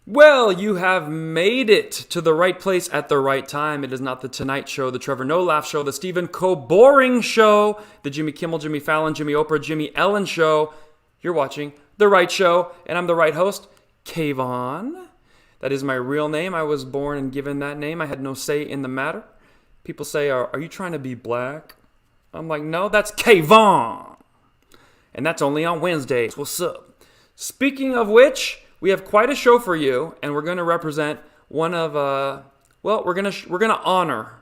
Well, you have made it to the right place at the right time. It is not the Tonight Show, the Trevor No Laugh Show, the Stephen Boring Show, the Jimmy Kimmel, Jimmy Fallon, Jimmy Oprah, Jimmy Ellen Show. You're watching The Right Show, and I'm the right host, Kvon. That is my real name. I was born and given that name. I had no say in the matter. People say, are you trying to be black? I'm like, no, that's Kvon. And that's only on Wednesdays. What's up? Speaking of which, we have quite a show for you, and we're going to represent one of, we're going to honor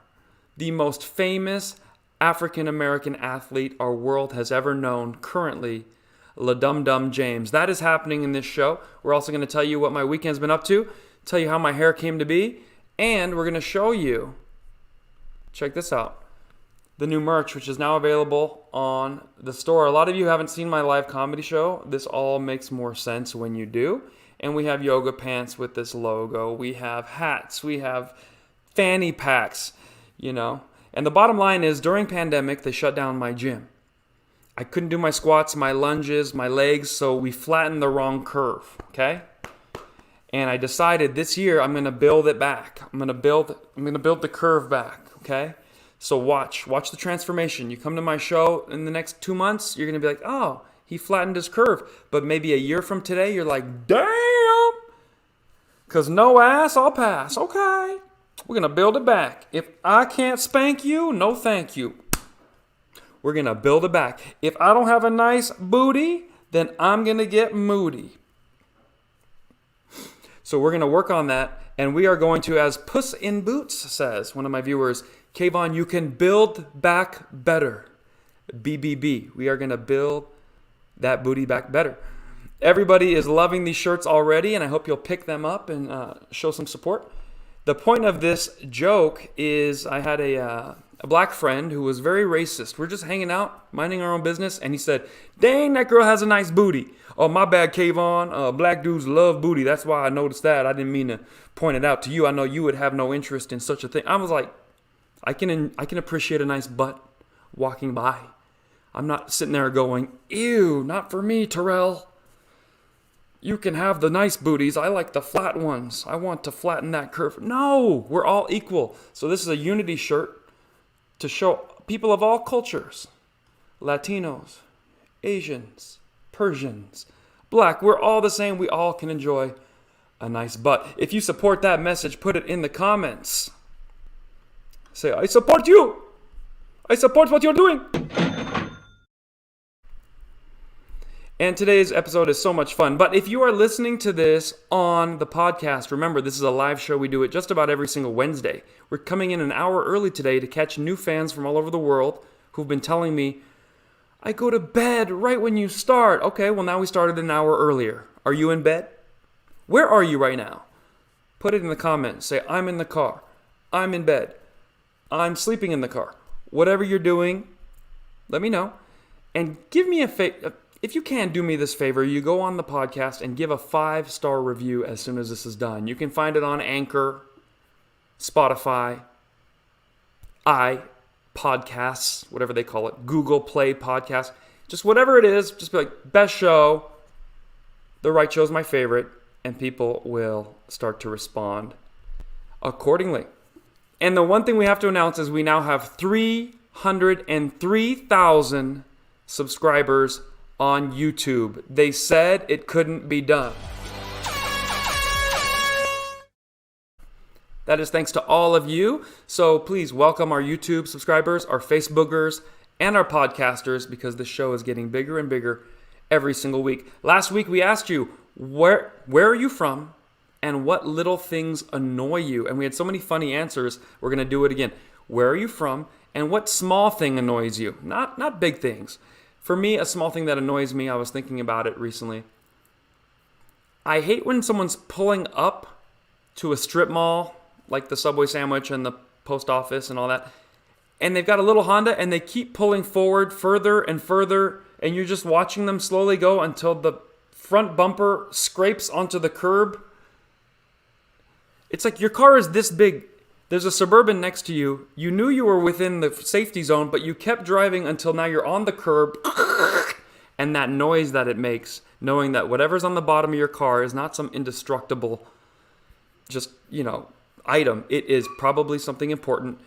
the most famous African-American athlete our world has ever known currently, LeBron James. That is happening in this show. We're also going to tell you what my weekend's been up to, tell you how my hair came to be, and we're going to show you, check this out, the new merch, which is now available on the store. A lot of you haven't seen my live comedy show. This all makes more sense when you do. And we have yoga pants with this logo. We have hats. We have fanny packs, And the bottom line is, during pandemic, they shut down my gym. I couldn't do my squats, my lunges, my legs, so we flattened the wrong curve, okay? And I decided this year I'm going to build it back. I'm going to build the curve back, okay? So watch the transformation. You come to my show in the next 2 months, you're going to be like, oh, he flattened his curve. But maybe a year from today, you're like, damn. Because no ass, I'll pass. Okay. We're going to build it back. If I can't spank you, no thank you. We're going to build it back. If I don't have a nice booty, then I'm going to get moody. So we're going to work on that. And we are going to, as Puss in Boots says, one of my viewers, Kvon, you can build back better. BBB. We are going to build that booty back better. Everybody is loving these shirts already, and I hope you'll pick them up and show some support. The point of this joke is I had a black friend who was very racist. We're just hanging out, minding our own business, and he said, dang, that girl has a nice booty. Oh, my bad, Kvon. Black dudes love booty. That's why I noticed that. I didn't mean to point it out to you. I know you would have no interest in such a thing. I was like, I can appreciate a nice butt walking by. I'm not sitting there going, ew, not for me, Terrell. You can have the nice booties. I like the flat ones. I want to flatten that curve. No, we're all equal. So this is a unity shirt to show people of all cultures, Latinos, Asians, Persians, black. We're all the same. We all can enjoy a nice butt. If you support that message, put it in the comments. Say, I support you. I support what you're doing. And today's episode is so much fun. But if you are listening to this on the podcast, remember, this is a live show. We do it just about every single Wednesday. We're coming in an hour early today to catch new fans from all over the world who've been telling me, I go to bed right when you start. Okay, well, now we started an hour earlier. Are you in bed? Where are you right now? Put it in the comments. Say, I'm in the car. I'm in bed. I'm sleeping in the car. Whatever you're doing, let me know. And give me a favor. If you can do me this favor, you go on the podcast and give a 5-star review as soon as this is done. You can find it on Anchor, Spotify, iPodcasts, whatever they call it, Google Play Podcast. Just whatever it is, just be like, best show, The Right Show's my favorite, and people will start to respond accordingly. And the one thing we have to announce is we now have 303,000 subscribers on YouTube. They said it couldn't be done. That is thanks to all of you. So please welcome our YouTube subscribers, our Facebookers, and our podcasters, because the show is getting bigger and bigger every single week. Last week we asked you, where are you from and what little things annoy you? And we had so many funny answers. We're going to do it again. Where are you from and what small thing annoys you? Not big things. For me, a small thing that annoys me, I was thinking about it recently. I hate when someone's pulling up to a strip mall, like the Subway sandwich and the post office and all that, and they've got a little Honda and they keep pulling forward further and further, and you're just watching them slowly go until the front bumper scrapes onto the curb. It's like your car is this big. There's a Suburban next to you. You knew you were within the safety zone, but you kept driving until now you're on the curb. And that noise that it makes, knowing that whatever's on the bottom of your car is not some indestructible, item. It is probably something important.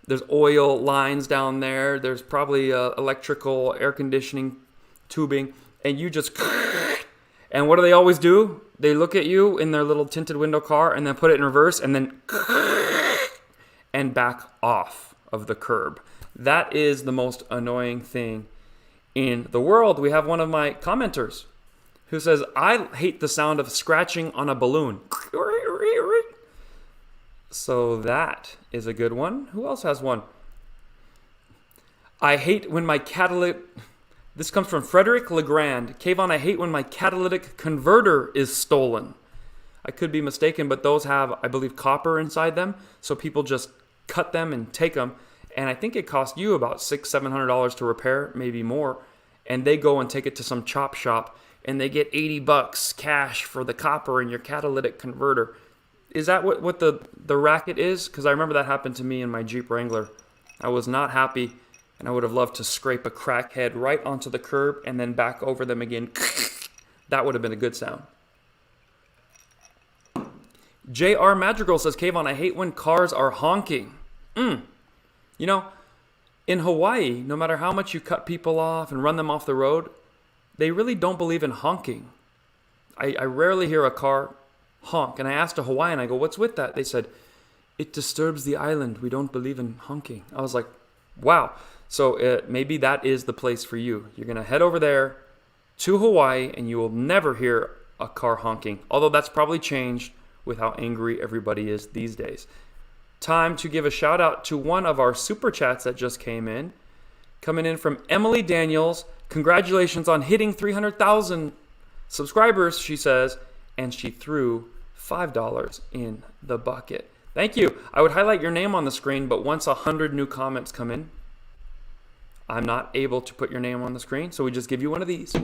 There's oil lines down there. There's probably electrical air conditioning tubing. And you just... And what do they always do? They look at you in their little tinted window car and then put it in reverse and then... and back off of the curb. That is the most annoying thing in the world. We have one of my commenters who says, I hate the sound of scratching on a balloon. So that is a good one. Who else has one? I hate when my catalytic... This comes from Frederick Legrand. Kvon, I hate when my catalytic converter is stolen. I could be mistaken, but those have, I believe, copper inside them. So people just cut them and take them. And I think it cost you about $600-700 to repair, maybe more. And they go and take it to some chop shop and they get $80 cash for the copper in your catalytic converter. Is that what the racket is? Because I remember that happened to me in my Jeep Wrangler. I was not happy, and I would have loved to scrape a crackhead right onto the curb and then back over them again. That would have been a good sound. J.R. Madrigal says, Kvon, I hate when cars are honking. In Hawaii, no matter how much you cut people off and run them off the road, they really don't believe in honking. I rarely hear a car honk. And I asked a Hawaiian, I go, what's with that? They said, it disturbs the island. We don't believe in honking. I was like, wow. So maybe that is the place for you. You're going to head over there to Hawaii and you will never hear a car honking. Although that's probably changed with how angry everybody is these days. Time to give a shout out to one of our super chats that just came in. Coming in from Emily Daniels. Congratulations on hitting 300,000 subscribers, she says. And she threw $5 in the bucket. Thank you. I would highlight your name on the screen, but once 100 new comments come in, I'm not able to put your name on the screen, so we just give you one of these.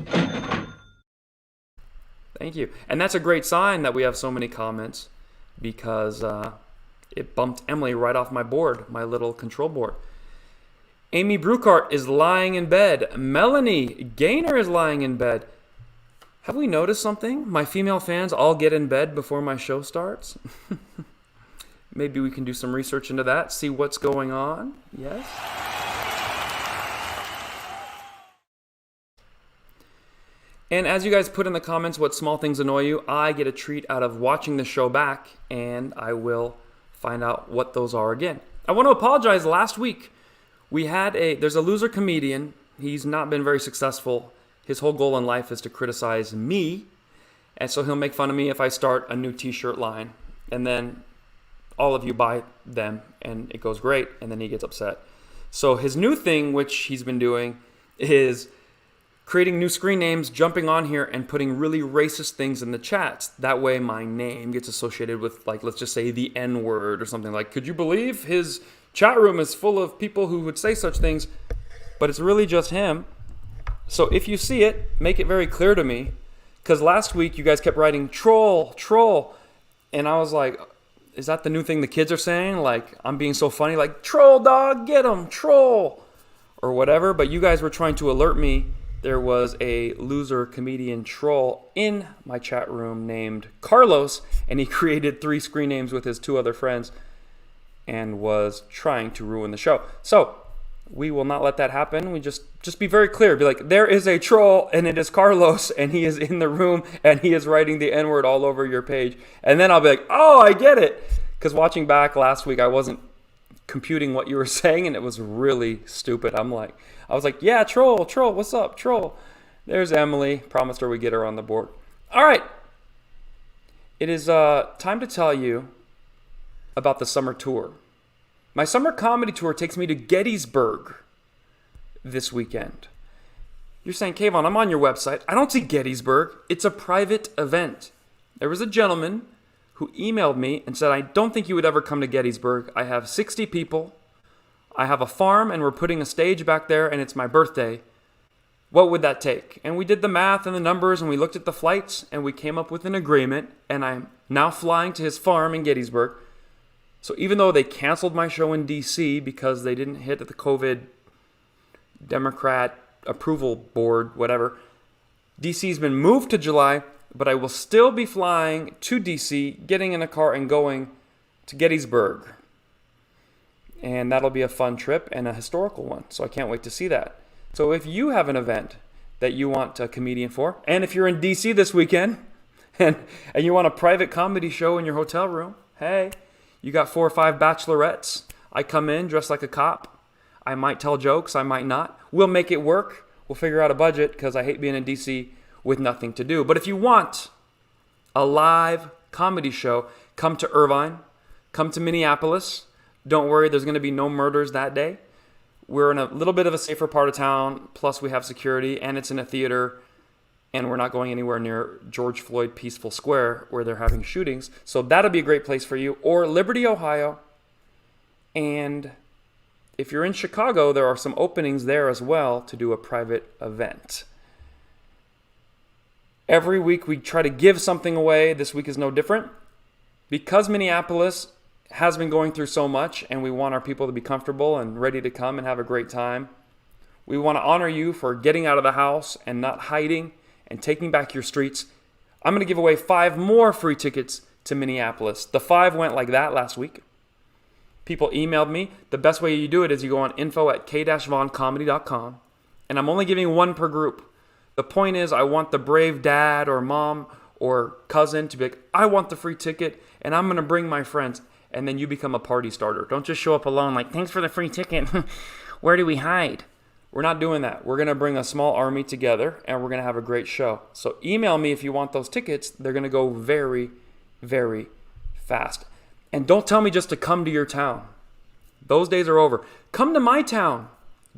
Thank you. And that's a great sign that we have so many comments because it bumped Emily right off my board, my little control board. Amy Bruckhart is lying in bed. Melanie Gaynor is lying in bed. Have we noticed something? My female fans all get in bed before my show starts. Maybe we can do some research into that, see what's going on. Yes. And as you guys put in the comments what small things annoy you, I get a treat out of watching the show back, and I will find out what those are again. I want to apologize. Last week, there's a loser comedian. He's not been very successful. His whole goal in life is to criticize me. And so he'll make fun of me if I start a new t-shirt line. And then all of you buy them and it goes great. And then he gets upset. So his new thing, which he's been doing, is creating new screen names, jumping on here and putting really racist things in the chats. That way my name gets associated with, like, let's just say the N-word or something. Like, could you believe his chat room is full of people who would say such things? But it's really just him. So if you see it, make it very clear to me. Because last week you guys kept writing troll, troll. And I was like, is that the new thing the kids are saying? Like, I'm being so funny, like, troll dog, get him, troll. Or whatever. But you guys were trying to alert me there was a loser comedian troll in my chat room named Carlos. And he created 3 screen names with his 2 other friends and was trying to ruin the show. So we will not let that happen. We just be very clear. Be like, there is a troll and it is Carlos and he is in the room and he is writing the N-word all over your page. And then I'll be like, oh, I get it. Because watching back last week, I wasn't computing what you were saying and it was really stupid. I was like, yeah, troll, what's up, troll? There's Emily. Promised her we'd get her on the board. All right. It is time to tell you about the summer tour. My summer comedy tour takes me to Gettysburg this weekend. You're saying, Kvon, I'm on your website. I don't see Gettysburg. It's a private event. There was a gentleman who emailed me and said, I don't think you would ever come to Gettysburg. I have 60 people. I have a farm and we're putting a stage back there and it's my birthday. What would that take? And we did the math and the numbers and we looked at the flights and we came up with an agreement and I'm now flying to his farm in Gettysburg. So even though they canceled my show in D.C. because they didn't hit the COVID Democrat approval board, whatever, D.C.'s been moved to July, but I will still be flying to D.C., getting in a car and going to Gettysburg. And that'll be a fun trip and a historical one. So I can't wait to see that. So if you have an event that you want a comedian for, and if you're in D.C. this weekend and you want a private comedy show in your hotel room, hey, you got 4 or 5 bachelorettes. I come in dressed like a cop. I might tell jokes. I might not. We'll make it work. We'll figure out a budget because I hate being in D.C. with nothing to do. But if you want a live comedy show, come to Irvine. Come to Minneapolis. Don't worry, there's going to be no murders that day. We're in a little bit of a safer part of town. Plus, we have security, and it's in a theater. And we're not going anywhere near George Floyd Peaceful Square where they're having shootings. So that'll be a great place for you. Or Liberty, Ohio. And if you're in Chicago, there are some openings there as well to do a private event. Every week we try to give something away. This week is no different. Because Minneapolis has been going through so much and we want our people to be comfortable and ready to come and have a great time, we want to honor you for getting out of the house and not hiding and taking back your streets. I'm going to give away 5 more free tickets to Minneapolis. The 5 went like that last week. People emailed me. The best way you do it is you go on info@KvonComedy.com. And I'm only giving 1 per group. The point is I want the brave dad or mom or cousin to be like, I want the free ticket and I'm going to bring my friends. And then you become a party starter. Don't just show up alone like, thanks for the free ticket. Where do we hide? We're not doing that. We're going to bring a small army together and we're going to have a great show. So email me if you want those tickets. They're going to go very, very fast. And don't tell me just to come to your town. Those days are over. Come to my town.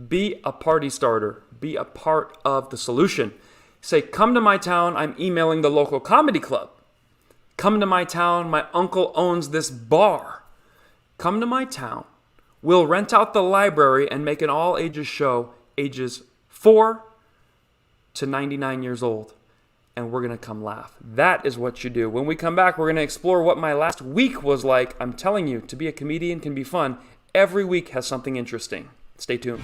Be a party starter. Be a part of the solution. Say, come to my town. I'm emailing the local comedy club. Come to my town. My uncle owns this bar. Come to my town. We'll rent out the library and make an all-ages show, ages 4 to 99 years old. And we're going to come laugh. That is what you do. When we come back, we're going to explore what my last week was like. I'm telling you, to be a comedian can be fun. Every week has something interesting. Stay tuned.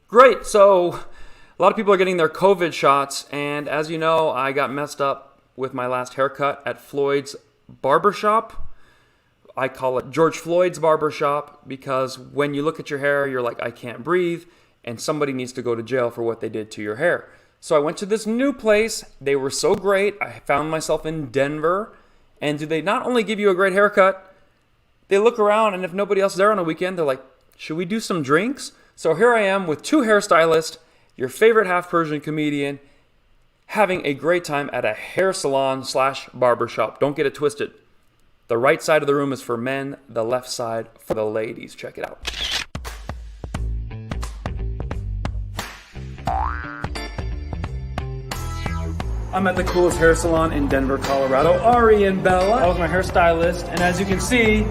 Great. So a lot of people are getting their COVID shots. And as you know, I got messed up with my last haircut at Floyd's Barbershop. I call it George Floyd's Barbershop because when you look at your hair, you're like, I can't breathe, and somebody needs to go to jail for what they did to your hair. So I went to this new place. They were so great. I found myself in Denver. And do they not only give you a great haircut, they look around, and if nobody else is there on a weekend, they're like, should we do some drinks? So here I am with 2 hairstylists, your favorite half-Persian comedian, having a great time at a hair salon / barbershop. Don't get it twisted. The right side of the room is for men, the left side for the ladies. Check it out. I'm at the coolest hair salon in Denver, Colorado. Ari and Bella. That was my hairstylist. And as you can see,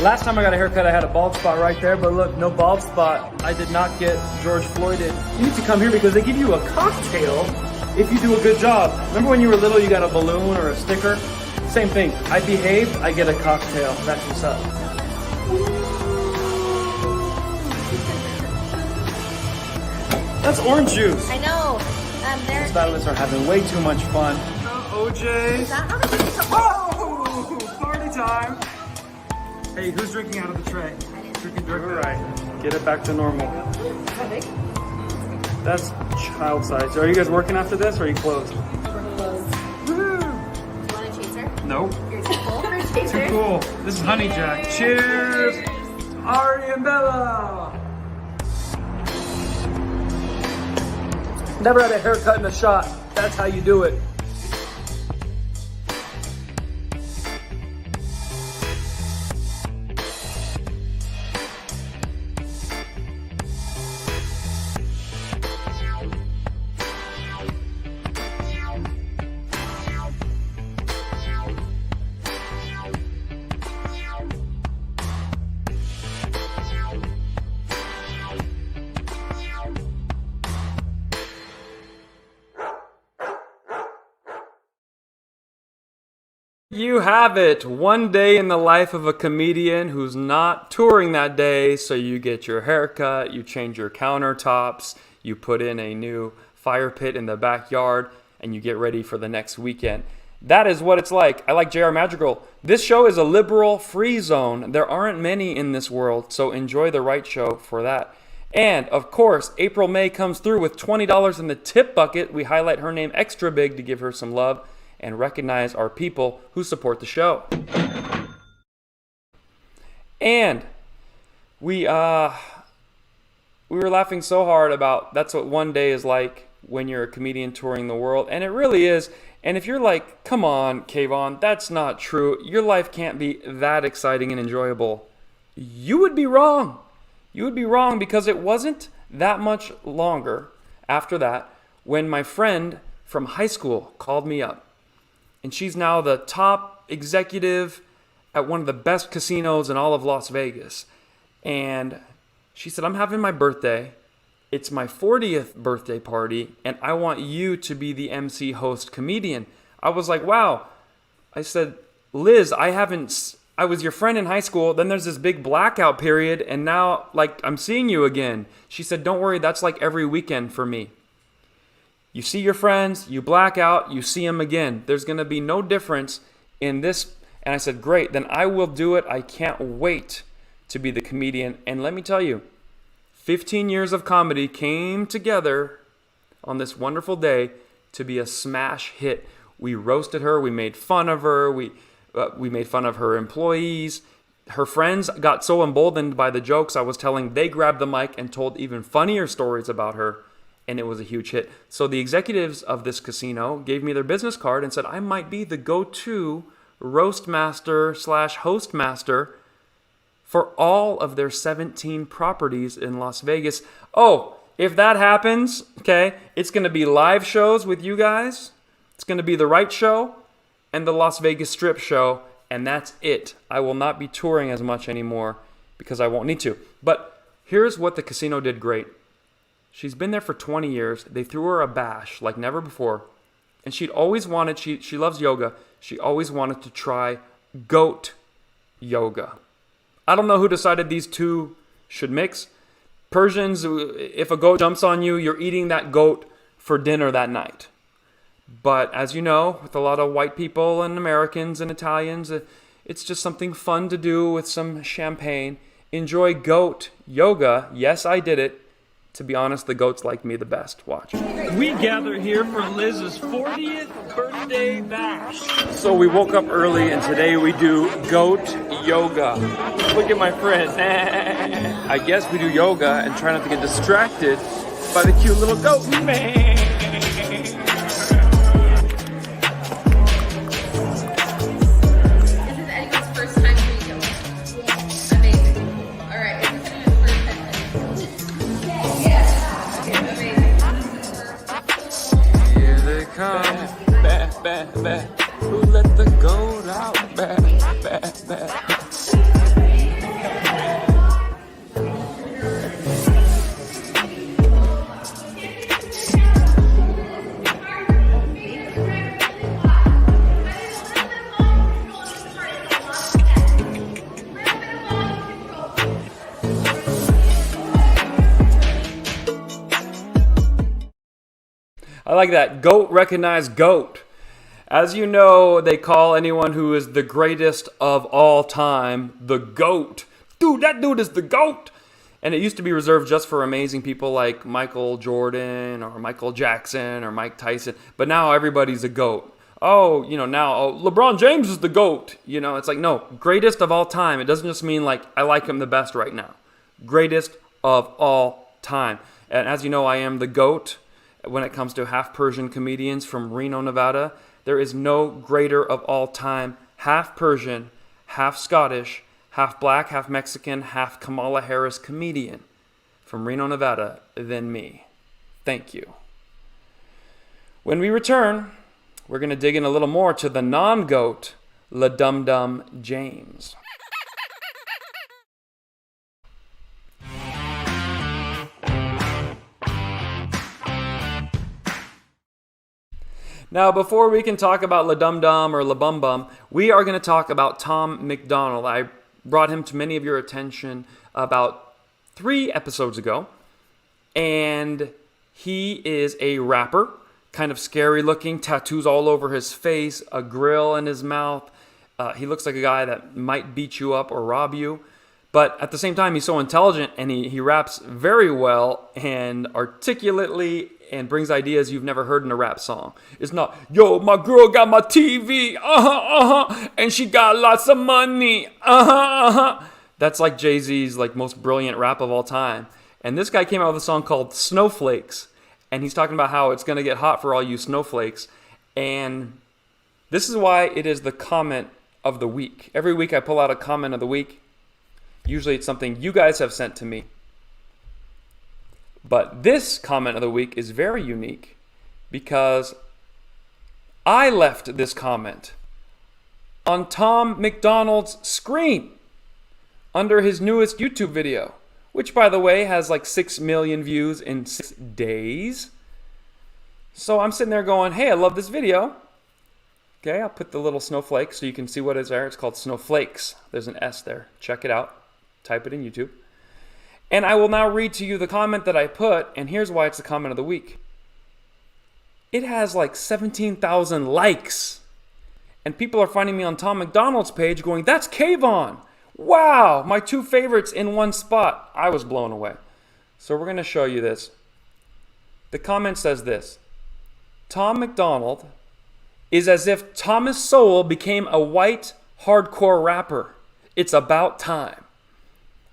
last time I got a haircut, I had a bald spot right there. But look, no bald spot. I did not get George Floyded. You need to come here because they give you a cocktail if you do a good job. Remember when you were little, you got a balloon or a sticker? Same thing. I behaved, I get a cocktail. That's what's up. That's orange juice. I know. The stylists are having way too much fun. OJ. Oh, party time. Hey, who's drinking out of the tray? Drinking. All right. Get it back to normal. That's child size. So are you guys working after this or are you closed? We're closed. Woo! You want a chaser? Nope. You're too cool for a chaser? Too cool. This is Honey Jack. Cheers! Ari and Bella! Never had a haircut and a shot. That's how you do it. You have it. One day in the life of a comedian who's not touring that day. So you get your haircut, you change your countertops, you put in a new fire pit in the backyard, and you get ready for the next weekend. That is what it's like. I like JR Madrigal. This show is a liberal free zone. There aren't many in this world, so enjoy the right show for that. And, of course, April May comes through with $20 in the tip bucket. We highlight her name extra big to give her some love and recognize our people who support the show. And we were laughing so hard about that's what one day is like when you're a comedian touring the world, and it really is. And if you're like, come on, Kvon, that's not true, your life can't be that exciting and enjoyable, you would be wrong. You would be wrong, because it wasn't that much longer after that when my friend from high school called me up. And she's now the top executive at one of the best casinos in all of Las Vegas. And she said, I'm having my birthday. It's my 40th birthday party, and I want you to be the MC host comedian. I was like, wow. I said, Liz, I was your friend in high school. Then there's this big blackout period, and now, like, I'm seeing you again. She said, don't worry, that's like every weekend for me. You see your friends, you black out, you see them again. There's going to be no difference in this. And I said, great, then I will do it. I can't wait to be the comedian. And let me tell you, 15 years of comedy came together on this wonderful day to be a smash hit. We roasted her. We made fun of her. We made fun of her employees. Her friends got so emboldened by the jokes I was telling, they grabbed the mic and told even funnier stories about her. And it was a huge hit. So the executives of this casino gave me their business card and said I might be the go-to roast master / host master for all of their 17 properties in Las Vegas. Oh, if that happens, okay, it's going to be live shows with you guys. It's going to be the right show and the Las Vegas Strip show, and that's it. I will not be touring as much anymore because I won't need to. But here's what the casino did great. She's been there for 20 years. They threw her a bash like never before. And she'd always wanted, she loves yoga. She always wanted to try goat yoga. I don't know who decided these two should mix. Persians, if a goat jumps on you, you're eating that goat for dinner that night. But as you know, with a lot of white people and Americans and Italians, it's just something fun to do with some champagne. Enjoy goat yoga. Yes, I did it. To be honest, the goats like me the best. Watch. We gather here for Liz's 40th birthday bash. So we woke up early and today we do goat yoga. Look at my friend. I guess we do yoga and try not to get distracted by the cute little goat. Come, bah, bah, bah. Who let the goat out? Bah, bah, bah. I like that. Goat recognize goat. As you know, they call anyone who is the greatest of all time the GOAT. Dude, that dude is the GOAT. And it used to be reserved just for amazing people like Michael Jordan or Michael Jackson or Mike Tyson. But now everybody's a GOAT. Oh, now LeBron James is the GOAT. It's like, no, greatest of all time. It doesn't just mean like I like him the best right now. Greatest of all time. And as you know, I am the GOAT. When it comes to half Persian comedians from Reno, Nevada, there is no greater of all time half Persian, half Scottish, half black, half Mexican, half Kamala Harris comedian from Reno, Nevada than me. Thank you. When we return, we're going to dig in a little more to the non-GOAT, LeDum James. Now, before we can talk about LeDum or LeBum, we are going to talk about Tom MacDonald. I brought him to many of your attention about 3 episodes ago, and he is a rapper, kind of scary looking, tattoos all over his face, a grill in his mouth. He looks like a guy that might beat you up or rob you, but at the same time, he's so intelligent, and he raps very well and articulately and brings ideas you've never heard in a rap song. It's not, yo, my girl got my TV, and she got lots of money, That's like Jay-Z's like most brilliant rap of all time. And this guy came out with a song called Snowflakes, and he's talking about how it's going to get hot for all you snowflakes. And this is why it is the comment of the week. Every week I pull out a comment of the week. Usually it's something you guys have sent to me. But this comment of the week is very unique because I left this comment on Tom MacDonald's screen under his newest YouTube video, which, by the way, has like 6 million views in 6 days. So I'm sitting there going, hey, I love this video. Okay, I'll put the little snowflake so you can see what is there. It's called Snowflakes. There's an S there. Check it out. Type it in YouTube. And I will now read to you the comment that I put, and here's why it's the comment of the week. It has like 17,000 likes. And people are finding me on Tom MacDonald's page going, that's Kvon. Wow, my 2 favorites in one spot. I was blown away. So we're going to show you this. The comment says this. Tom MacDonald is as if Thomas Sowell became a white hardcore rapper. It's about time.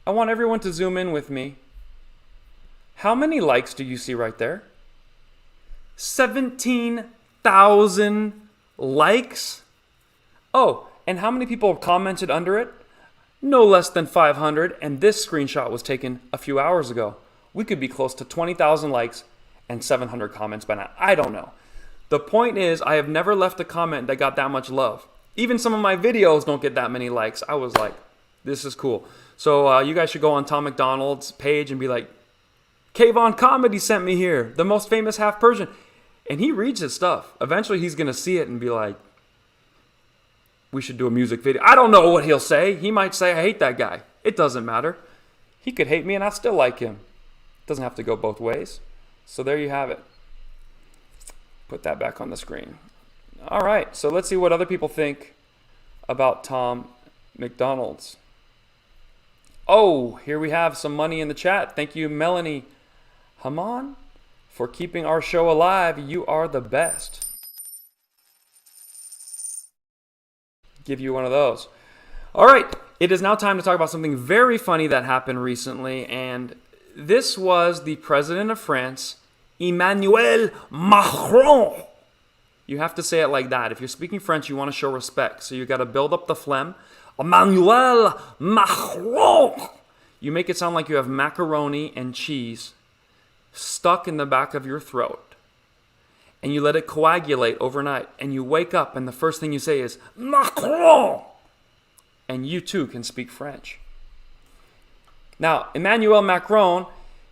I want everyone to zoom in with me. How many likes do you see right there? 17,000 likes? Oh, and how many people commented under it? No less than 500, and this screenshot was taken a few hours ago. We could be close to 20,000 likes and 700 comments by now. I don't know. The point is, I have never left a comment that got that much love. Even some of my videos don't get that many likes. I was like, this is cool. So you guys should go on Tom MacDonald's page and be like, KvonComedy sent me here, the most famous half Persian. And he reads his stuff. Eventually he's going to see it and be like, we should do a music video. I don't know what he'll say. He might say, I hate that guy. It doesn't matter. He could hate me and I still like him. It doesn't have to go both ways. So there you have it. Put that back on the screen. All right, so let's see what other people think about Tom MacDonald's. Oh, here we have some money in the chat. Thank you, Melanie Haman, for keeping our show alive. You are the best. Give you one of those. All right, it is now time to talk about something very funny that happened recently, and this was the president of France, Emmanuel Macron. You have to say it like that. If you're speaking French, you want to show respect, so you got to build up the phlegm. Emmanuel Macron. You make it sound like you have macaroni and cheese stuck in the back of your throat. And you let it coagulate overnight. And you wake up and the first thing you say is, Macron! And you too can speak French. Now, Emmanuel Macron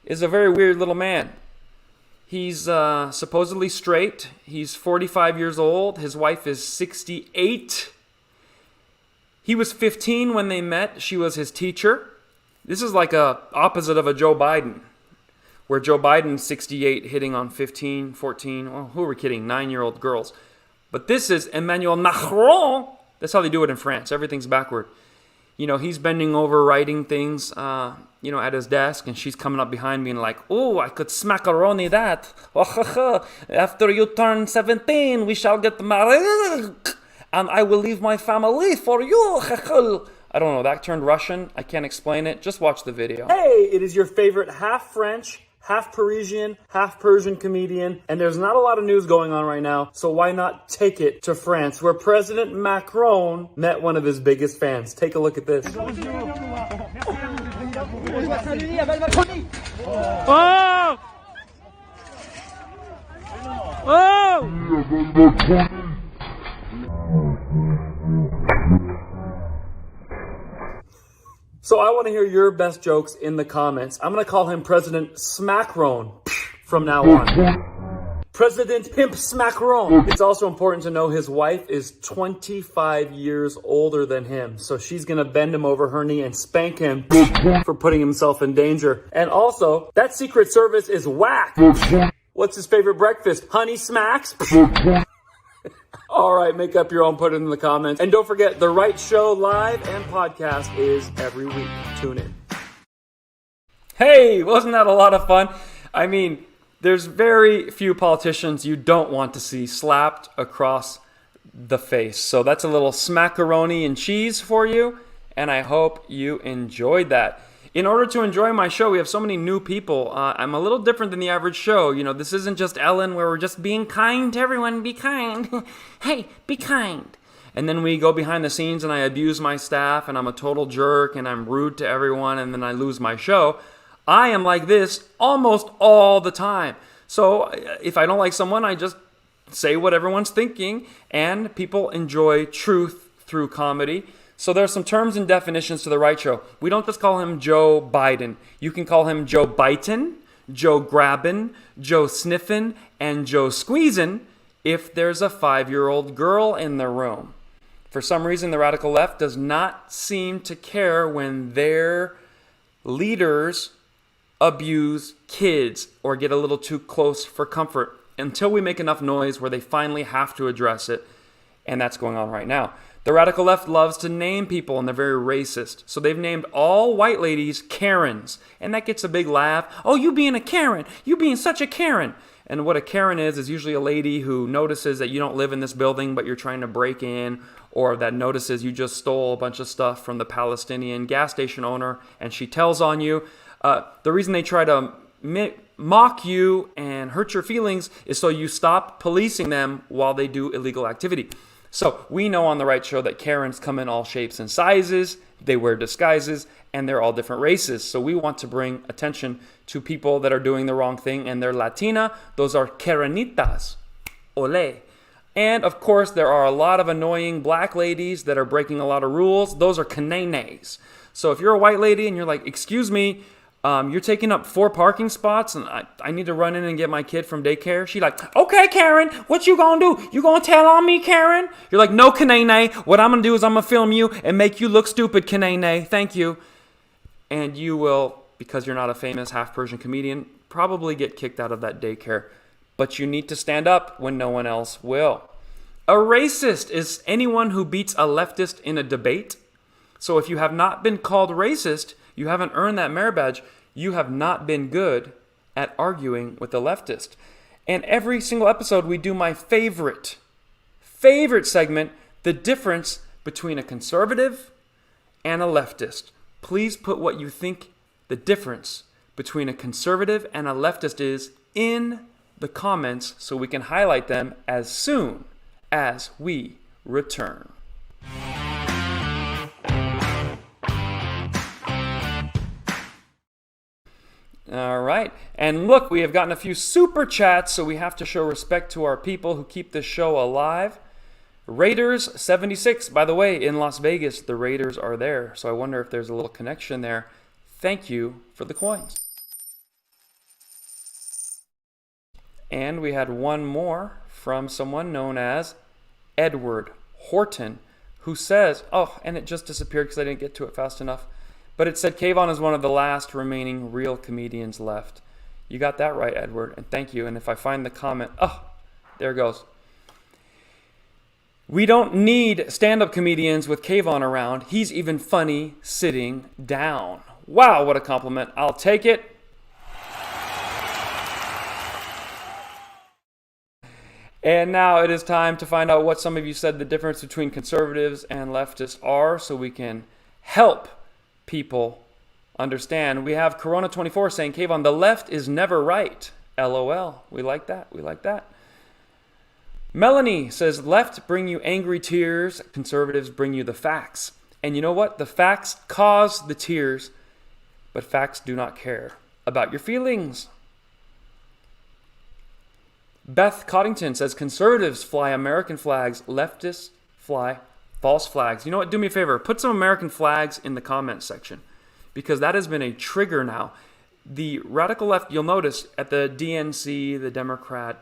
is a very weird little man. He's supposedly straight. He's 45 years old. His wife is 68. He was 15 when they met. She was his teacher. This is like a opposite of a Joe Biden, where Joe Biden's 68 hitting on 15, 14, well, who are we kidding, 9-year-old girls. But this is Emmanuel Macron. That's how they do it in France. Everything's backward. You know, he's bending over writing things, at his desk, and she's coming up behind me and like, oh, I could smackaroni that. After you turn 17, we shall get married, and I will leave my family for you. I don't know, that turned Russian. I can't explain it. Just watch the video. Hey, it is your favorite half French, half Parisian, half Persian comedian, and there's not a lot of news going on right now, so why not take it to France, where President Macron met one of his biggest fans. Take a look at this. Oh! Oh! So I want to hear your best jokes in the comments. I'm going to call him President Smacron from now on. President Pimp Smacron. It's also important to know his wife is 25 years older than him. So she's going to bend him over her knee and spank him for putting himself in danger. And also, that Secret Service is whack. What's his favorite breakfast? Honey Smacks? All right, make up your own, put it in the comments. And don't forget, The Right Show live and podcast is every week. Tune in. Hey, wasn't that a lot of fun? I mean, there's very few politicians you don't want to see slapped across the face. So that's a little smackaroni and cheese for you, and I hope you enjoyed that. In order to enjoy my show, we have so many new people. I'm a little different than the average show. You know, this isn't just Ellen where we're just being kind to everyone. Be kind. Hey, be kind. And then we go behind the scenes and I abuse my staff and I'm a total jerk and I'm rude to everyone and then I lose my show. I am like this almost all the time. So if I don't like someone, I just say what everyone's thinking, and people enjoy truth through comedy. So there are some terms and definitions to The Right Show. We don't just call him Joe Biden. You can call him Joe Bitin, Joe Grabbin, Joe Sniffin, and Joe Squeezin if there's a 5-year-old girl in the room. For some reason, the radical left does not seem to care when their leaders abuse kids or get a little too close for comfort until we make enough noise where they finally have to address it. And that's going on right now. The radical left loves to name people, and they're very racist. So they've named all white ladies Karens, and that gets a big laugh. Oh, you being a Karen. You being such a Karen. And what a Karen is usually a lady who notices that you don't live in this building, but you're trying to break in, or that notices you just stole a bunch of stuff from the Palestinian gas station owner, and she tells on you. The reason they try to mock you and hurt your feelings is so you stop policing them while they do illegal activity. So we know on The Right Show that Karens come in all shapes and sizes, they wear disguises, and they're all different races. So we want to bring attention to people that are doing the wrong thing, and they're Latina. Those are Karenitas. Ole. And of course, there are a lot of annoying black ladies that are breaking a lot of rules. Those are Kanenes. So if you're a white lady and you're like, excuse me, you're taking up 4 parking spots and I need to run in and get my kid from daycare. She's like, okay, Karen, what you gonna do? You gonna tell on me, Karen? You're like, no, Kanene. What I'm gonna do is I'm gonna film you and make you look stupid, Kanene. Thank you. And you will, because you're not a famous half Persian comedian, probably get kicked out of that daycare. But you need to stand up when no one else will. A racist is anyone who beats a leftist in a debate. So if you have not been called racist, you haven't earned that merit badge, you have not been good at arguing with the leftist. And every single episode, we do my favorite segment, the difference between a conservative and a leftist. Please put what you think the difference between a conservative and a leftist is in the comments so we can highlight them as soon as we return. All right. And look, we have gotten a few super chats, so we have to show respect to our people who keep this show alive. Raiders 76, by the way, in Las Vegas, the Raiders are there. So I wonder if there's a little connection there. Thank you for the coins. And we had one more from someone known as Edward Horton, who says, oh, and it just disappeared because I didn't get to it fast enough. But it said Kvon is one of the last remaining real comedians left. You got that right, Edward, and thank you. And if I find the comment, oh, there it goes. We don't need stand-up comedians with Kvon around. He's even funny sitting down. Wow, what a compliment. I'll take it. And now it is time to find out what some of you said the difference between conservatives and leftists are so we can help people understand. We have Corona24 saying, Kvon, the left is never right. LOL. We like that. We like that. Melanie says, left bring you angry tears. Conservatives bring you the facts. And you know what? The facts cause the tears, but facts do not care about your feelings. Beth Coddington says, conservatives fly American flags, leftists fly false flags. You know what? Do me a favor. Put some American flags in the comments section because that has been a trigger now. The radical left, you'll notice at the DNC, the Democrat,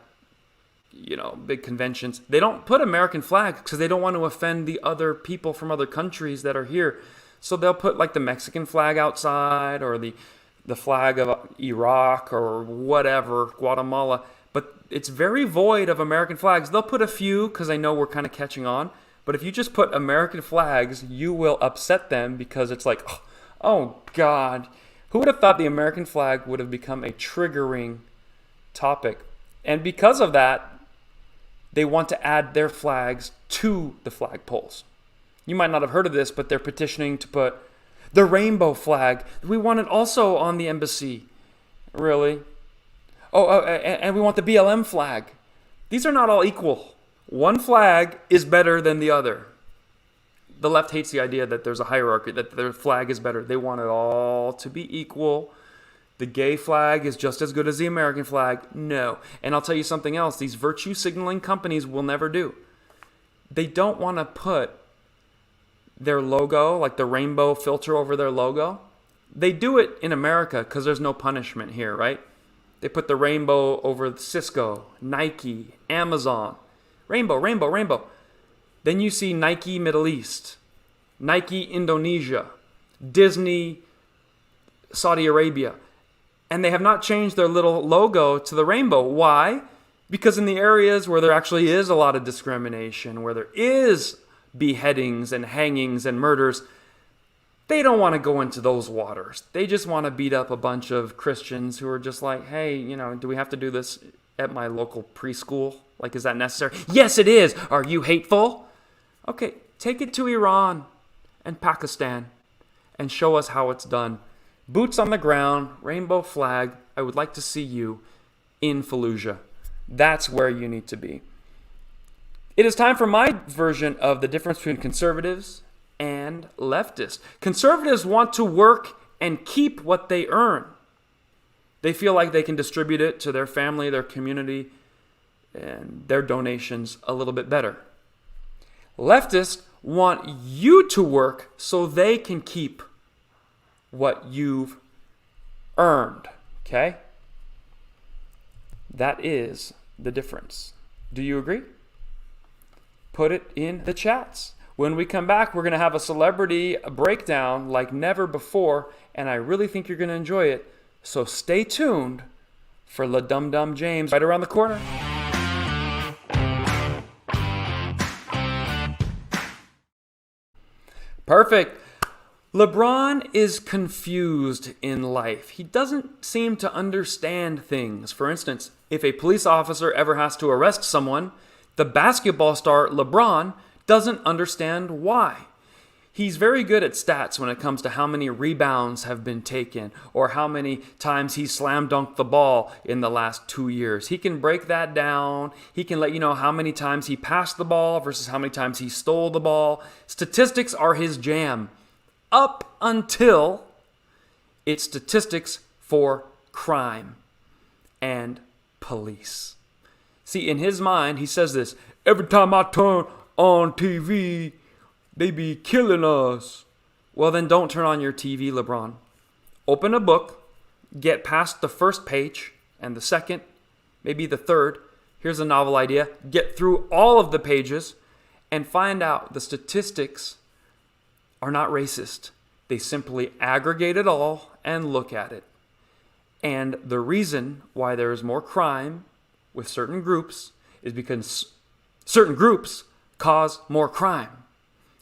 big conventions, they don't put American flags because they don't want to offend the other people from other countries that are here. So they'll put like the Mexican flag outside or the flag of Iraq or whatever, Guatemala. But it's very void of American flags. They'll put a few because I know we're kind of catching on. But if you just put American flags, you will upset them because it's like, oh God, who would have thought the American flag would have become a triggering topic? And because of that, they want to add their flags to the flagpoles. You might not have heard of this, but they're petitioning to put the rainbow flag. We want it also on the embassy. Really? And we want the BLM flag. These are not all equal. One flag is better than the other. The left hates the idea that there's a hierarchy, that their flag is better. They want it all to be equal. The gay flag is just as good as the American flag. No. And I'll tell you something else. These virtue signaling companies will never do. They don't want to put their logo, like the rainbow filter over their logo. They do it in America because there's no punishment here, right? They put the rainbow over Cisco, Nike, Amazon. Rainbow, rainbow, rainbow. Then you see Nike Middle East, Nike Indonesia, Disney Saudi Arabia. And they have not changed their little logo to the rainbow. Why? Because in the areas where there actually is a lot of discrimination, where there is beheadings and hangings and murders, they don't want to go into those waters. They just want to beat up a bunch of Christians who are just like, hey, do we have to do this at my local preschool? Like, is that necessary? Yes, it is. Are you hateful? Okay, take it to Iran and Pakistan and show us how it's done. Boots on the ground, rainbow flag. I would like to see you in Fallujah. That's where you need to be. It is time for my version of the difference between conservatives and leftists. Conservatives want to work and keep what they earn. They feel like they can distribute it to their family, their community, and their donations a little bit better. Leftists want you to work so they can keep what you've earned. Okay? That is the difference. Do you agree? Put it in the chats. When we come back, we're going to have a celebrity breakdown like never before, and I really think you're going to enjoy it. So stay tuned for LeDum James right around the corner. Perfect. LeBron is confused in life. He doesn't seem to understand things. For instance, if a police officer ever has to arrest someone, the basketball star LeBron doesn't understand why. He's very good at stats when it comes to how many rebounds have been taken or how many times he slam dunked the ball in the last 2 years. He can break that down. He can let you know how many times he passed the ball versus how many times he stole the ball. Statistics are his jam. Up until it's statistics for crime and police. See, in his mind, he says this, every time I turn on TV, they be killing us. Well, then don't turn on your TV, LeBron. Open a book, get past the first page and the second, maybe the third. Here's a novel idea. Get through all of the pages and find out the statistics are not racist. They simply aggregate it all and look at it. And the reason why there is more crime with certain groups is because certain groups cause more crime.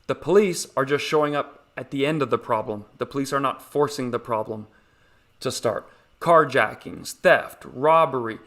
The police are just showing up at the end of the problem. The police are not forcing the problem to start. Carjackings, theft, robbery,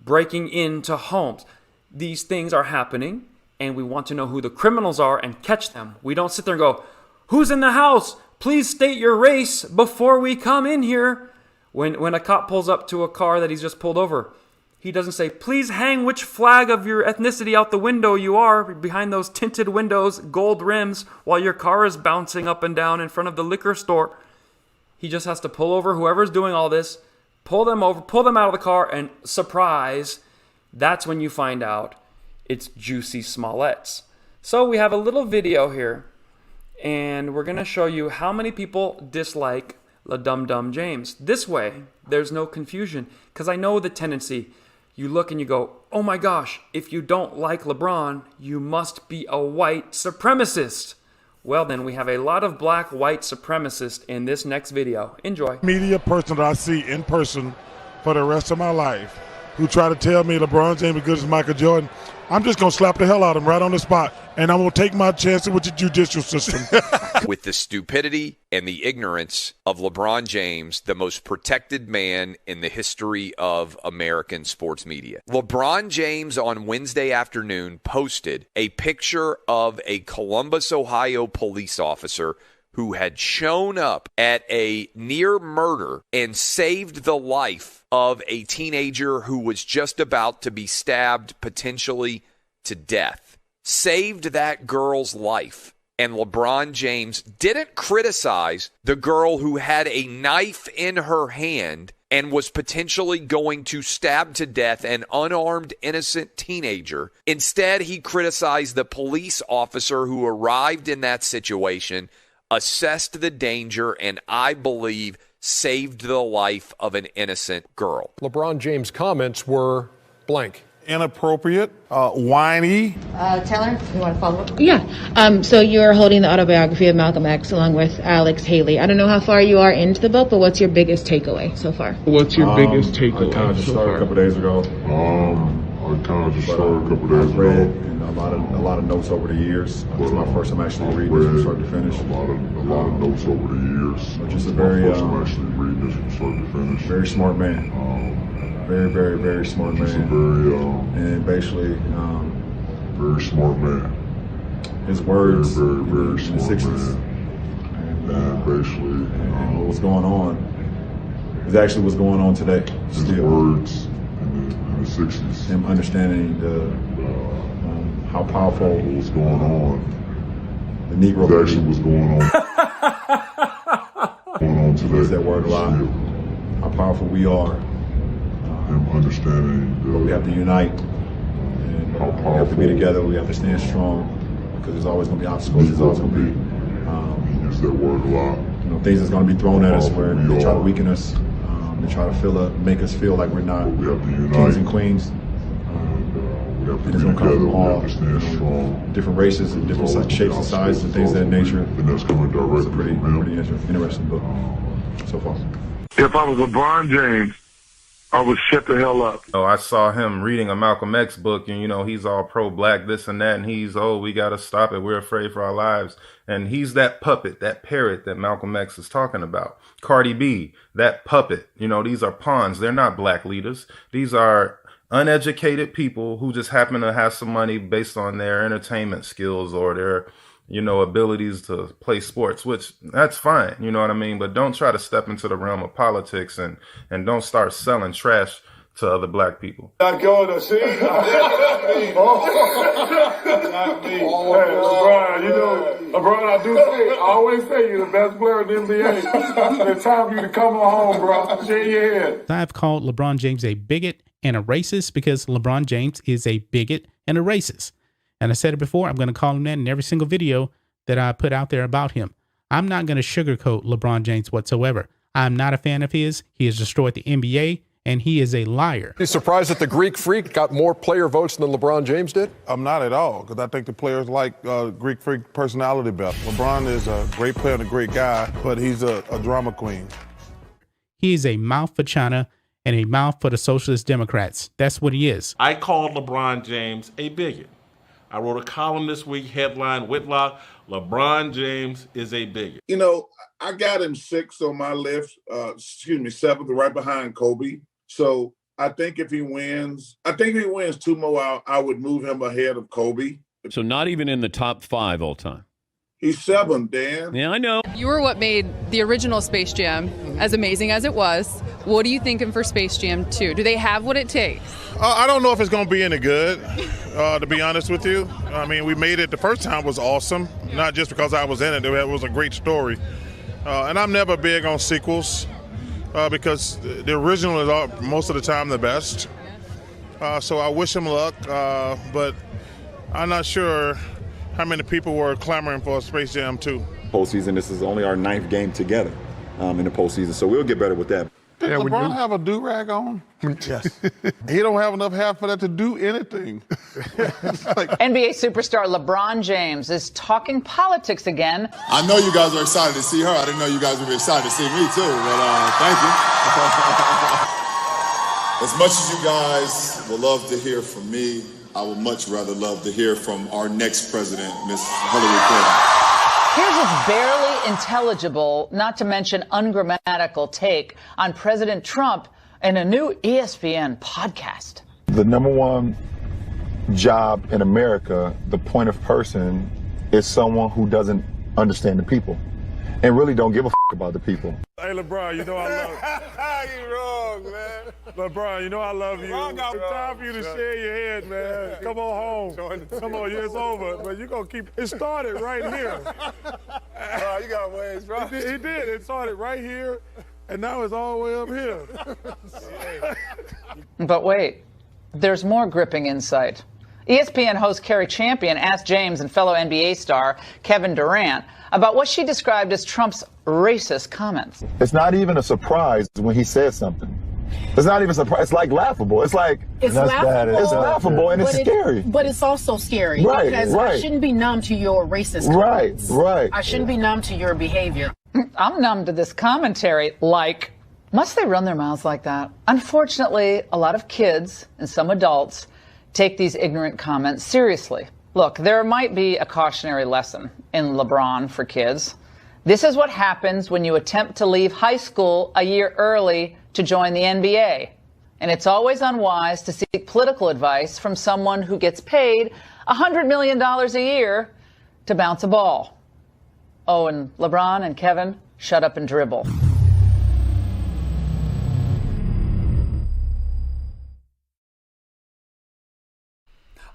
breaking into homes. These things are happening, and we want to know who the criminals are and catch them. We don't sit there and go, who's in the house? Please state your race before we come in here. When a cop pulls up to a car that he's just pulled over, he doesn't say, please hang which flag of your ethnicity out the window you are behind those tinted windows, gold rims, while your car is bouncing up and down in front of the liquor store. He just has to pull over whoever's doing all this, pull them over, pull them out of the car, and surprise, that's when you find out it's Juicy Smollett's. So we have a little video here, and we're going to show you how many people dislike LeDum James. This way, there's no confusion, because I know the tendency. You look and you go, oh my gosh, if you don't like LeBron, you must be a white supremacist. Well then, we have a lot of black white supremacists in this next video. Enjoy. Media person that I see in person for the rest of my life who try to tell me LeBron James is good as Michael Jordan, I'm just going to slap the hell out of him right on the spot, and I'm going to take my chances with the judicial system. With the stupidity and the ignorance of LeBron James, the most protected man in the history of American sports media. LeBron James on Wednesday afternoon posted a picture of a Columbus, Ohio police officer who had shown up at a near murder and saved the life of a teenager who was just about to be stabbed potentially to death. Saved that girl's life. And LeBron James didn't criticize the girl who had a knife in her hand and was potentially going to stab to death an unarmed, innocent teenager. Instead, he criticized the police officer who arrived in that situation, assessed the danger, and I believe saved the life of an innocent girl. LeBron James' comments were blank. Inappropriate, whiny. Taylor, you want to follow up? Yeah. So you're holding the autobiography of Malcolm X along with Alex Haley. I don't know how far you are into the book, but what's your biggest takeaway so far? What's your biggest takeaway? I kind of just started a couple days ago. I've read a lot of notes over the years. This is my first time actually reading this from start to finish. A lot of notes over the years. Just a very smart man. Very, very, very smart man. And basically, Very smart man. his words Very in the smart 60s. man. And basically, And what was going on is actually what's going on today. his Still. words in the 60s. Him understanding how powerful What was going on. the Negro What actually was going on. Going on today. use that word a lot. Still. How powerful we are. Him understanding But we have to unite. And How we have to powerful. be together. We have to stand strong because there's always going to be obstacles. There's always going to be He used that word a lot. things that's going to be thrown at us How where powerful we they try to are. weaken us. They try to make us feel like we're not But we have to unite. kings and queens. We have to And be it's going to come together. from We all have to stand strong. different races and different shapes and sizes and things of that nature. And that's coming It's directly a pretty from him. interesting book so far. If I was LeBron James, I was shut the hell up. Oh, I saw him reading a Malcolm X book, and he's all pro-black, this and that, and we got to stop it. We're afraid for our lives. And he's that puppet, that parrot that Malcolm X is talking about. Cardi B, that puppet. These are pawns. They're not black leaders. These are uneducated people who just happen to have some money based on their entertainment skills or their abilities to play sports, which that's fine, you know what I mean? But don't try to step into the realm of politics and don't start selling trash to other black people. Not going to see. Not me. LeBron, LeBron, I always say you're the best player in the NBA. It's time for you to come on home, bro. Shake your head. I've called LeBron James a bigot and a racist because LeBron James is a bigot and a racist. And I said it before, I'm going to call him that in every single video that I put out there about him. I'm not going to sugarcoat LeBron James whatsoever. I'm not a fan of his. He has destroyed the NBA, and he is a liar. You surprised that the Greek Freak got more player votes than LeBron James did? I'm not at all, because I think the players like Greek Freak personality better. LeBron is a great player and a great guy, but he's a drama queen. He is a mouth for China and a mouth for the Socialist Democrats. That's what he is. I called LeBron James a bigot. I wrote a column this week, headline, Whitlock, LeBron James is a bigot. I got him 6th on my list, 7th, right behind Kobe. So I think if he wins 2 more, I would move him ahead of Kobe. So not even in the top 5 all time. He's 7th, Dan. Yeah, I know. You were what made the original Space Jam as amazing as it was. What are you thinking for Space Jam 2? Do they have what it takes? I don't know if it's going to be any good, to be honest with you. I mean, we made it. The first time was awesome, not just because I was in it. It was a great story. And I'm never big on sequels because the original is most of the time the best. So I wish him luck, but I'm not sure how many people were clamoring for Space Jam 2. Postseason, this is only our 9th game together in the postseason, so we'll get better with that. Did LeBron have a do-rag on? Yes. He don't have enough hair for that to do anything. NBA superstar LeBron James is talking politics again. I know you guys are excited to see her. I didn't know you guys would be excited to see me too, but thank you. As much as you guys will love to hear from me, I would much rather love to hear from our next president, Miss Hillary Clinton. Here's his barely intelligible, not to mention ungrammatical take on President Trump in a new ESPN podcast. The number one job in America, the point of person, is someone who doesn't understand the people and really don't give a about the people. Hey, LeBron, you know I love you. You wrong, man. LeBron, I love you. It's time for you to share your head, man. Come on home. Come on, it's over. But you're going to keep... It started right here. Bro, you got ways, bro. He did. It started right here, and now it's all the way up here. But wait, there's more gripping insight. ESPN host Carrie Champion asked James and fellow NBA star Kevin Durant about what she described as Trump's racist comments. It's not even a surprise when he says something. It's not even a surprise. It's like laughable. It's like, it's laughable. It's laughable and it's scary. But it's also scary. Right, because right. I shouldn't be numb to your racist comments. Right. I shouldn't be numb to your behavior. I'm numb to this commentary. Like, must they run their mouths like that? Unfortunately, a lot of kids and some adults take these ignorant comments seriously. Look, there might be a cautionary lesson in LeBron for kids. This is what happens when you attempt to leave high school a year early to join the NBA. And it's always unwise to seek political advice from someone who gets paid $100 million a year to bounce a ball. Oh, and LeBron and Kevin, shut up and dribble.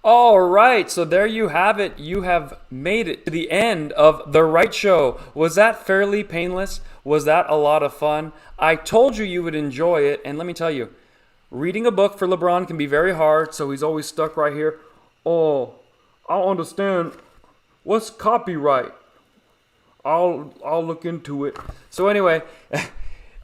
All right, so there you have it. You have made it to the end of The Right Show. Was that fairly painless? Was that a lot of fun? I told you you would enjoy it, and let me tell you, reading a book for LeBron can be very hard, so he's always stuck right here. Oh, I don't understand. What's copyright? I'll look into it. So anyway,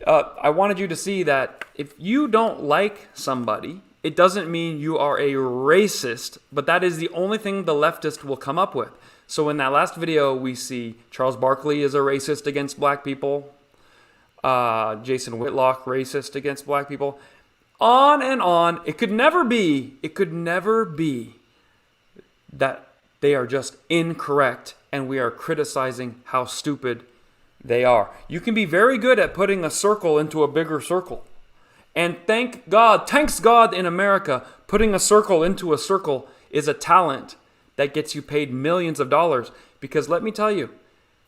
I wanted you to see that if you don't like somebody, it doesn't mean you are a racist, but that is the only thing the leftist will come up with. So in that last video, we see Charles Barkley is a racist against black people. Jason Whitlock, racist against black people. On and on. It could never be that they are just incorrect and we are criticizing how stupid they are. You can be very good at putting a circle into a bigger circle. And thanks God in America, putting a circle into a circle is a talent that gets you paid millions of dollars. Because let me tell you,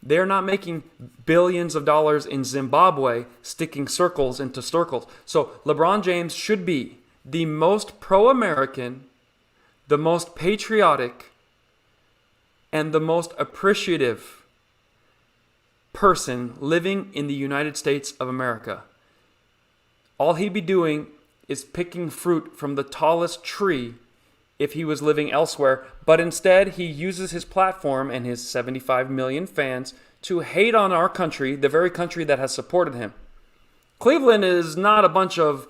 they're not making billions of dollars in Zimbabwe sticking circles into circles. So LeBron James should be the most pro-American, the most patriotic, and the most appreciative person living in the United States of America. All he'd be doing is picking fruit from the tallest tree if he was living elsewhere, but instead he uses his platform and his 75 million fans to hate on our country, the very country that has supported him. Cleveland is not a bunch of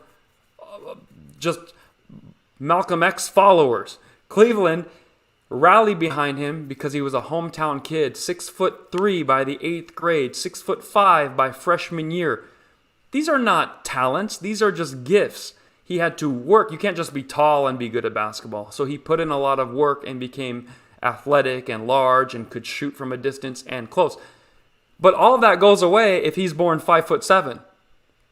just Malcolm X followers. Cleveland rallied behind him because he was a hometown kid, 6'3" by the 8th grade, 6'5" by freshman year. These are not talents. These are just gifts. He had to work. You can't just be tall and be good at basketball. So he put in a lot of work and became athletic and large and could shoot from a distance and close. But all of that goes away if he's born 5'7".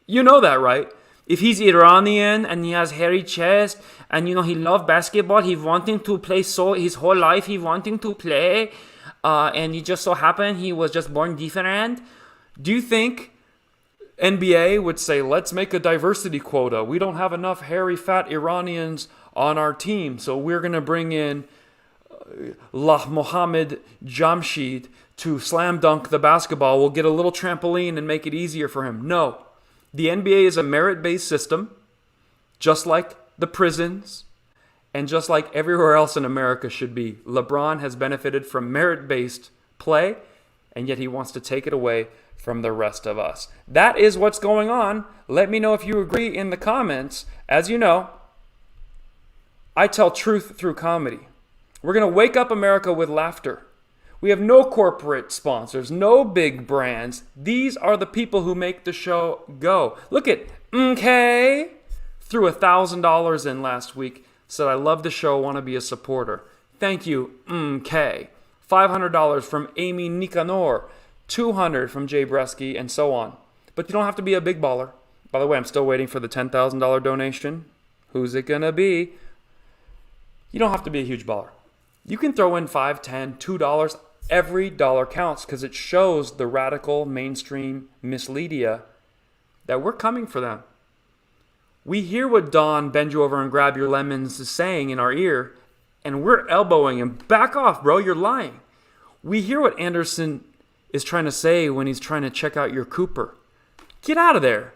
You know that, right? If he's Iranian and he has hairy chest and he loved basketball, he wanting to play his whole life he wanting to play, and he just so happened he was just born different. Do you think NBA would say, let's make a diversity quota? We don't have enough hairy, fat Iranians on our team, so we're going to bring in Mohammed Jamshid to slam dunk the basketball. We'll get a little trampoline and make it easier for him. No. The NBA is a merit-based system, just like the prisons, and just like everywhere else in America should be. LeBron has benefited from merit-based play, and yet he wants to take it away from the rest of us. That is what's going on. Let me know if you agree in the comments. As you know, I tell truth through comedy. We're going to wake up America with laughter. We have no corporate sponsors, no big brands. These are the people who make the show go. Look at MK threw $1,000 in last week, said, I love the show, want to be a supporter. Thank you, MK. $500 from Amy Nicanor, $200 from Jay Bresky, and so on. But you don't have to be a big baller. By the way, I'm still waiting for the $10,000 donation. Who's it going to be? You don't have to be a huge baller. You can throw in $5, $10, $2. Every dollar counts because it shows the radical mainstream misleadia that we're coming for them. We hear what Don bend you over and grab your lemons is saying in our ear, and we're elbowing him. Back off, bro. You're lying. We hear what Anderson is trying to say when he's trying to check out your Cooper. Get out of there.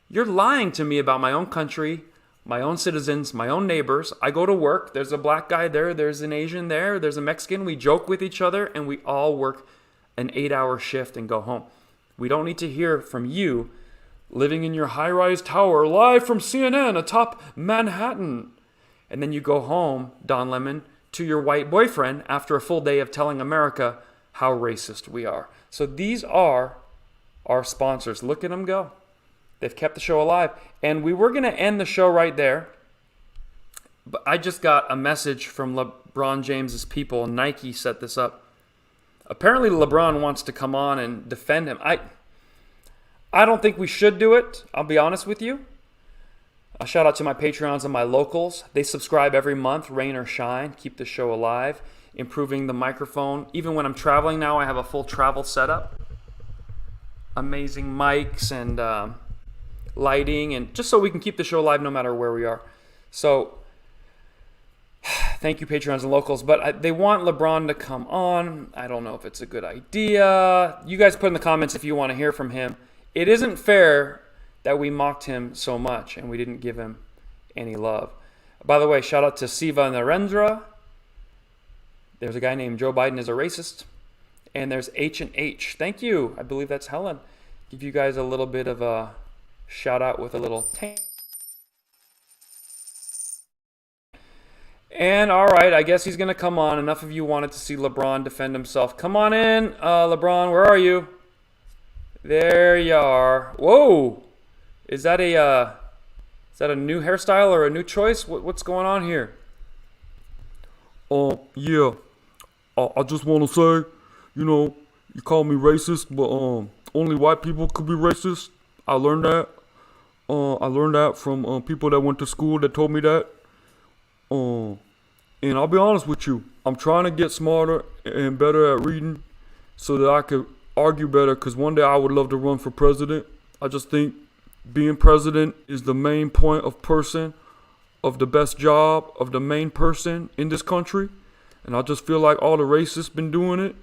You're lying to me about my own country, my own citizens, my own neighbors. I go to work. There's a black guy there. There's an Asian there. There's a Mexican. We joke with each other, and we all work an 8-hour shift and go home. We don't need to hear from you living in your high-rise tower live from CNN atop Manhattan. And then you go home, Don Lemon, to your white boyfriend after a full day of telling America how racist we are. So these are our sponsors. Look at them go. They've kept the show alive. And we were going to end the show right there. But I just got a message from LeBron James's people. Nike set this up. Apparently LeBron wants to come on and defend him. I don't think we should do it. I'll be honest with you. A shout out to my Patreons and my locals. They subscribe every month, rain or shine, keep the show alive, improving the microphone. Even when I'm traveling now, I have a full travel setup. Amazing mics and lighting, and just so we can keep the show alive no matter where we are. So thank you, Patreons and locals. But they want LeBron to come on. I don't know if it's a good idea. You guys put in the comments if you want to hear from him. It isn't fair that we mocked him so much and we didn't give him any love. By the way, shout out to Siva Narendra. There's a guy named Joe Biden is a racist. And there's H&H. Thank you. I believe that's Helen. Give you guys a little bit of a shout out with a little tank. And all right, I guess he's going to come on. Enough of you wanted to see LeBron defend himself. Come on in, LeBron. Where are you? There you are. Whoa. Is that a Is that a new hairstyle or a new choice? What's going on here? Yeah. I just want to say, you call me racist, but only white people could be racist. I learned that. I learned that from people that went to school that told me that. And I'll be honest with you, I'm trying to get smarter and better at reading so that I could argue better, because one day I would love to run for president. I just think being president is the main point of the best job of the main person in this country. And I just feel like all the racists been doing it.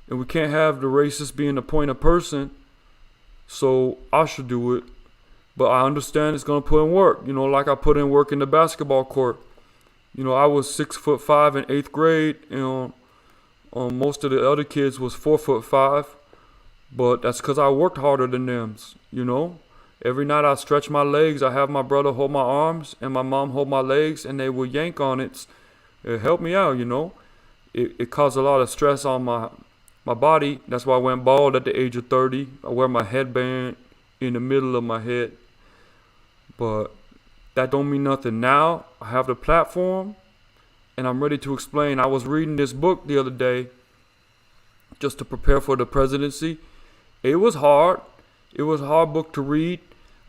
And we can't have the racist being the point of person. So I should do it. But I understand it's going to put in work. Like I put in work in the basketball court. I was 6'5" in 8th grade. And most of the other kids was 4'5". But that's because I worked harder than them. Every night I stretch my legs. I have my brother hold my arms and my mom hold my legs, and they will yank on it. It helped me out, It caused a lot of stress on my body. That's why I went bald at the age of 30. I wear my headband in the middle of my head. But that don't mean nothing. Now I have the platform and I'm ready to explain. I was reading this book the other day just to prepare for the presidency. It was hard. It was a hard book to read.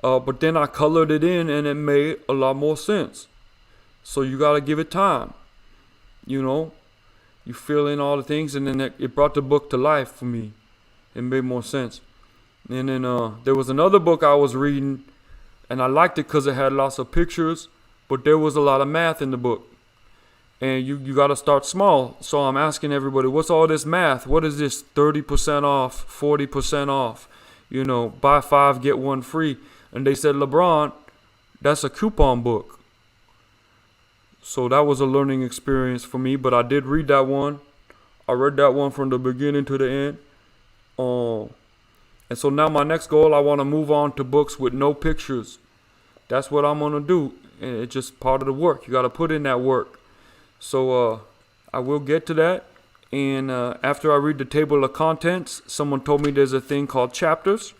But then I colored it in and it made a lot more sense. So you got to give it time. You fill in all the things, and then it brought the book to life for me. It made more sense. And then there was another book I was reading, and I liked it because it had lots of pictures, but there was a lot of math in the book. And you got to start small. So I'm asking everybody, what's all this math? What is this 30% off, 40% off? Buy 5, get 1 free. And they said, LeBron, that's a coupon book. So that was a learning experience for me, but I did read that one. I read that one from the beginning to the end. And so now my next goal, I want to move on to books with no pictures. That's what I'm going to do. And it's just part of the work. You got to put in that work. So I will get to that. And after I read the table of contents, someone told me there's a thing called chapters.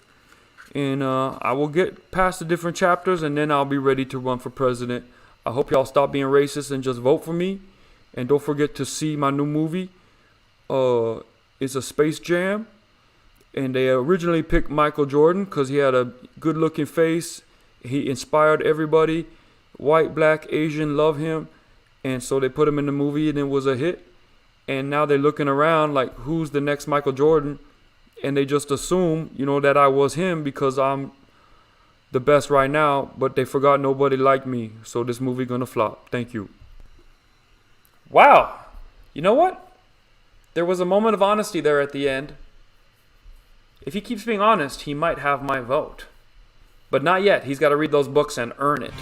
And I will get past the different chapters, and then I'll be ready to run for president. I hope y'all stop being racist and just vote for me. And don't forget to see my new movie. It's a Space Jam. And they originally picked Michael Jordan because he had a good-looking face. He inspired everybody. White, black, Asian love him. And so they put him in the movie, and it was a hit. And now they're looking around like, who's the next Michael Jordan? And they just assume, that I was him because I'm the best right now, but they forgot nobody liked me. So this movie gonna flop. Thank you. Wow. You know what? There was a moment of honesty there at the end. If he keeps being honest, he might have my vote. But not yet. He's got to read those books and earn it.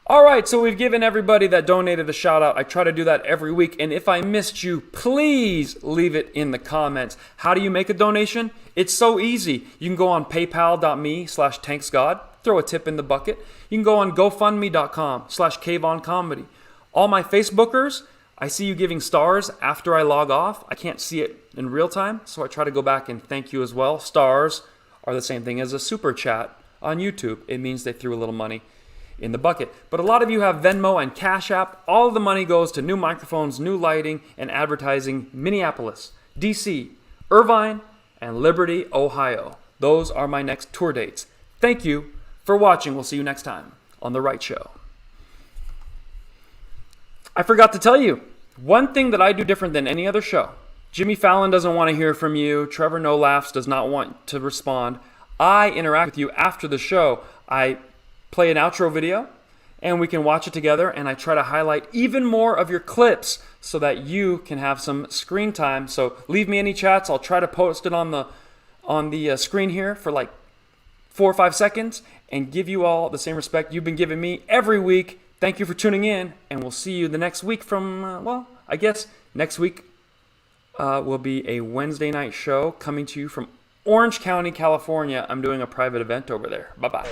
All right, so we've given everybody that donated a shout out. I try to do that every week. And if I missed you, please leave it in the comments. How do you make a donation? It's so easy. You can go on paypal.me/tanksgod, throw a tip in the bucket. You can go on gofundme.com/KvonComedy. All my Facebookers, I see you giving stars after I log off. I can't see it in real time, so I try to go back and thank you as well. Stars are the same thing as a super chat on YouTube. It means they threw a little money in the bucket. But a lot of you have Venmo and CashApp. All of the money goes to new microphones, new lighting, and advertising. Minneapolis, DC, Irvine, and Liberty, Ohio. Those are my next tour dates. Thank you for watching. We'll see you next time on The Right Show. I forgot to tell you, one thing that I do different than any other show. Jimmy Fallon doesn't want to hear from you. Trevor No Laughs does not want to respond. I interact with you after the show. I play an outro video, and we can watch it together, and I try to highlight even more of your clips so that you can have some screen time. So leave me any chats. I'll try to post it on the screen here for like 4 or 5 seconds and give you all the same respect you've been giving me every week. Thank you for tuning in, and we'll see you the next week from, I guess next week will be a Wednesday night show coming to you from Orange County, California. I'm doing a private event over there. Bye-bye.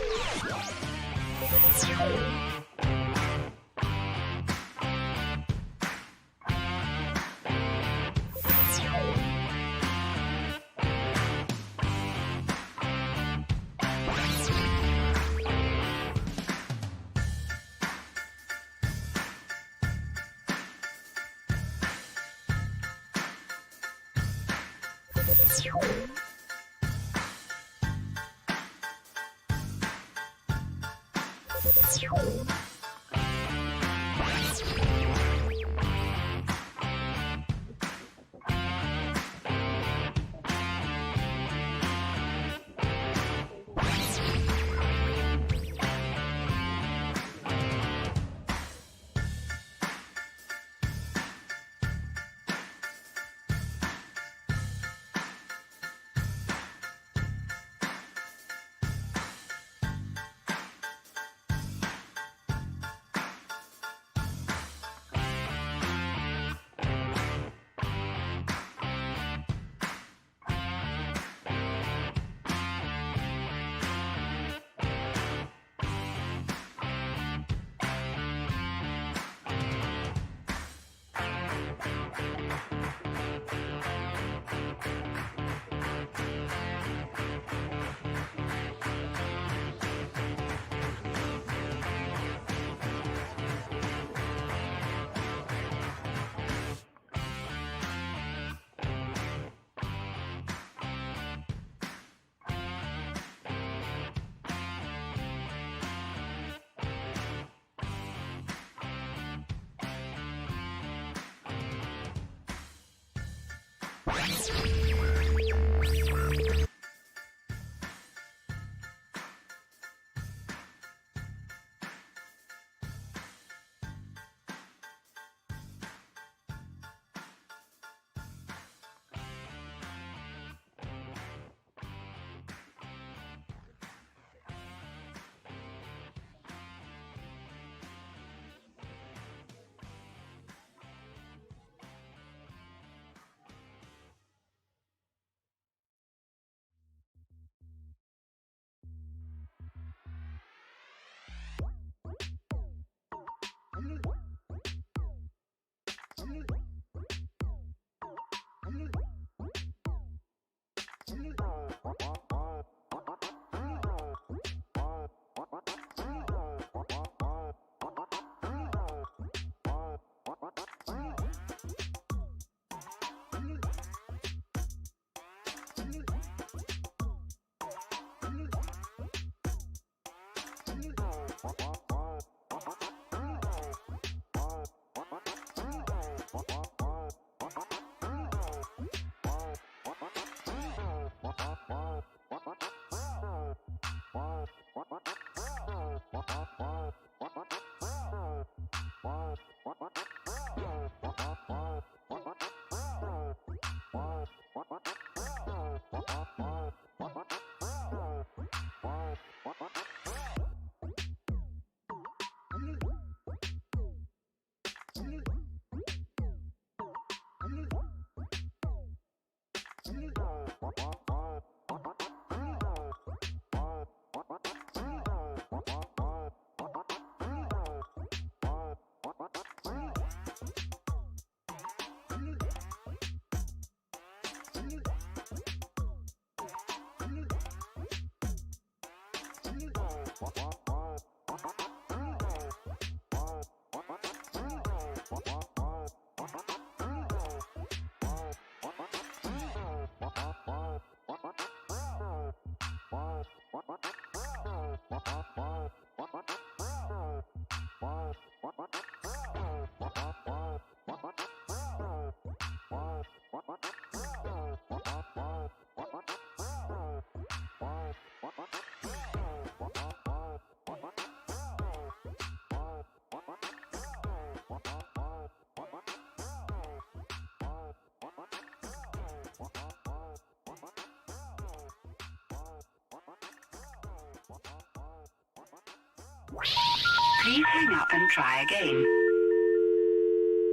Please hang up and try again.